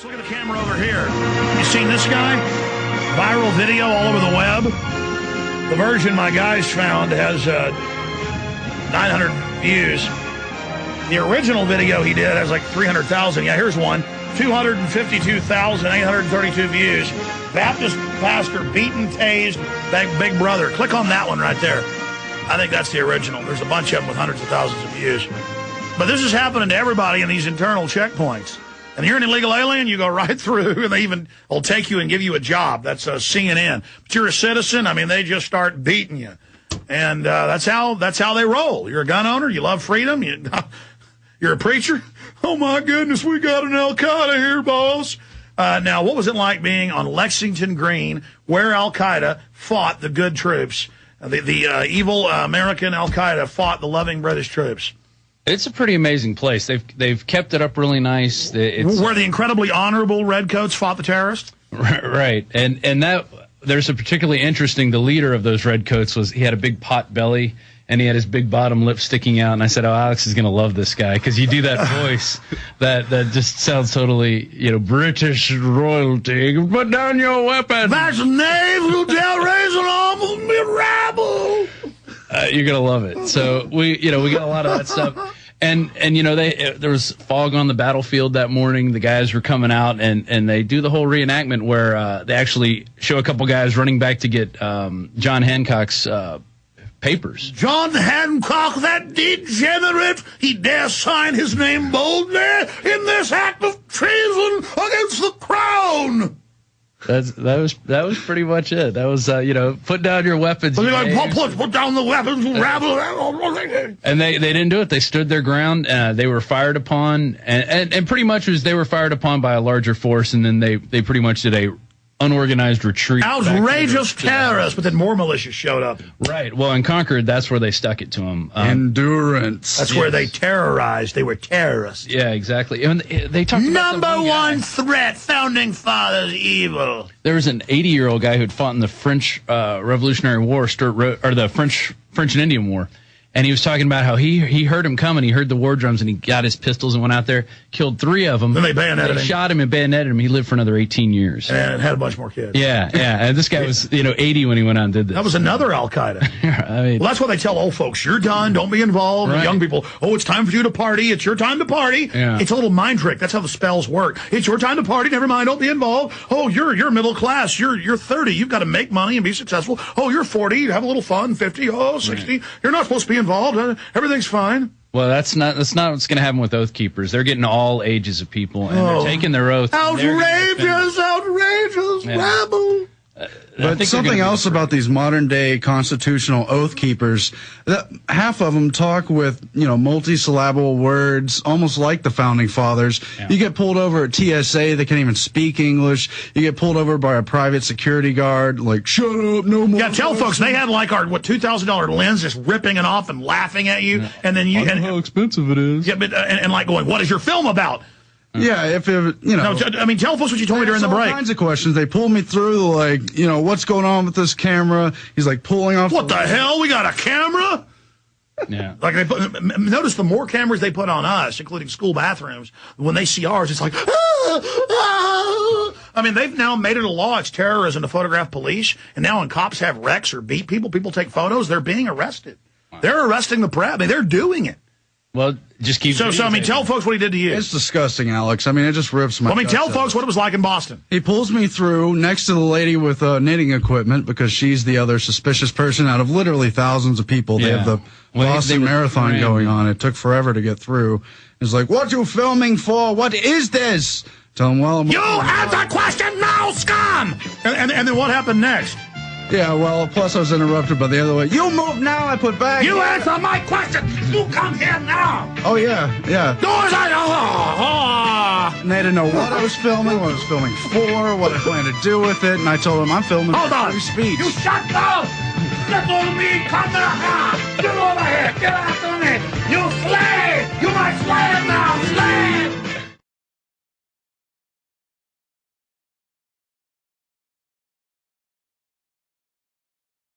Look at the camera over here. You seen this guy? Viral video all over the web. The version my guys found has 900 views. The original video he did has like 300,000. Yeah, here's one. 252,832 views. Baptist pastor beaten, tased, big brother. Click on that one right there. I think that's the original. There's a bunch of them with hundreds of thousands of views. But this is happening to everybody in these internal checkpoints. And you're an illegal alien, you go right through, and they even will take you and give you a job. That's CNN. But you're a citizen, I mean, they just start beating you. And that's how they roll. You're a gun owner, you love freedom, you're a preacher. Oh, my goodness, we got an Al-Qaeda here, boss. Now, what was it like being on Lexington Green, where Al-Qaeda fought the good troops? The evil American Al-Qaeda fought the loving British troops. It's a pretty amazing place. They've kept it up really nice. Where the incredibly honorable redcoats fought the terrorists? Right. And that there's a particularly interesting, the leader of those redcoats he had a big pot belly and he had his big bottom lip sticking out. And I said, oh, Alex is going to love this guy because you do that voice that just sounds totally, British royalty. Put down your weapon. That's naval terrorism, almost rabble. You're going to love it. So we got a lot of that stuff. And there was fog on the battlefield that morning. The guys were coming out and they do the whole reenactment where they actually show a couple guys running back to get John Hancock's papers. John Hancock, that degenerate, he dare sign his name boldly in this act of treason against the crown. That was pretty much it. That was put down your weapons. Put down the weapons, rabble. And they didn't do it. They stood their ground. They were fired upon, and pretty much they were fired upon by a larger force, and then they pretty much did a unorganized retreat. Outrageous terrorists, but then more militias showed up. Right. Well, in Concord, that's where they stuck it to them. Endurance. That's where they terrorized. They were terrorists. Yeah, exactly. And they talked about number one threat, founding fathers evil. There was an 80-year-old guy who'd fought in the French Revolutionary War, or the French and Indian War. And he was talking about how he heard him coming. He heard the war drums, and he got his pistols and went out there, killed 3 of them. Then they bayoneted him. They shot him and bayoneted him. He lived for another 18 years. And had a bunch more kids. Yeah. And this guy was, 80 when he went out and did this. That was another Al-Qaeda. Well, that's what they tell old folks. You're done. Don't be involved. Right. Young people, it's time for you to party. It's your time to party. Yeah. It's a little mind trick. That's how the spells work. It's your time to party. Never mind. Don't be involved. Oh, you're middle class. You're 30. You've got to make money and be successful. Oh, you're 40. You have a little fun. 50. Oh, 60. Right. You're not supposed to be involved. Everything's fine. Well, that's not what's going to happen with Oath Keepers. They're getting all ages of people, and they're taking their oath. Outrageous, rabble. But something else about these modern-day constitutional oath keepers, half of them talk with, multisyllable words, almost like the Founding Fathers. Yeah. You get pulled over at TSA, they can't even speak English. You get pulled over by a private security guard, like, shut up, no more. Yeah, tell folks, they had like our, $2,000 lens just ripping it off and laughing at you. Yeah. And then you... I know how expensive it is. Yeah, but, and like going, what is your film about? Yeah, if it, No, I mean, tell folks what you told me during the break. All kinds of questions. They pulled me through, like, what's going on with this camera? He's like pulling off. What the hell? We got a camera? Yeah. Like notice the more cameras they put on us, including school bathrooms, when they see ours, it's like, I mean, they've now made it a law. It's terrorism to photograph police. And now when cops have wrecks or beat people take photos, they're being arrested. Wow. They're arresting the press. I mean, they're doing it. Well, just keep. So I mean, tell folks what he did to you. It's disgusting, Alex. I mean, it just rips my. Well, I mean, tell folks what it was like in Boston. He pulls me through next to the lady with knitting equipment because she's the other suspicious person out of literally thousands of people. They have the Boston Marathon going on. It took forever to get through. He's like, "What you filming for? What is this?" Tell him, "Well, you answer the question now, scum." And then what happened next? Yeah, well, plus I was interrupted by the other way. You move now, I put back. You answer my question. You come here now. Oh, yeah. Doors are... And they didn't know what I was filming, what I was filming for, what I planned to do with it, and I told them I'm filming for free speech. You shut up! Get on me! Come here! Get over here! Get out!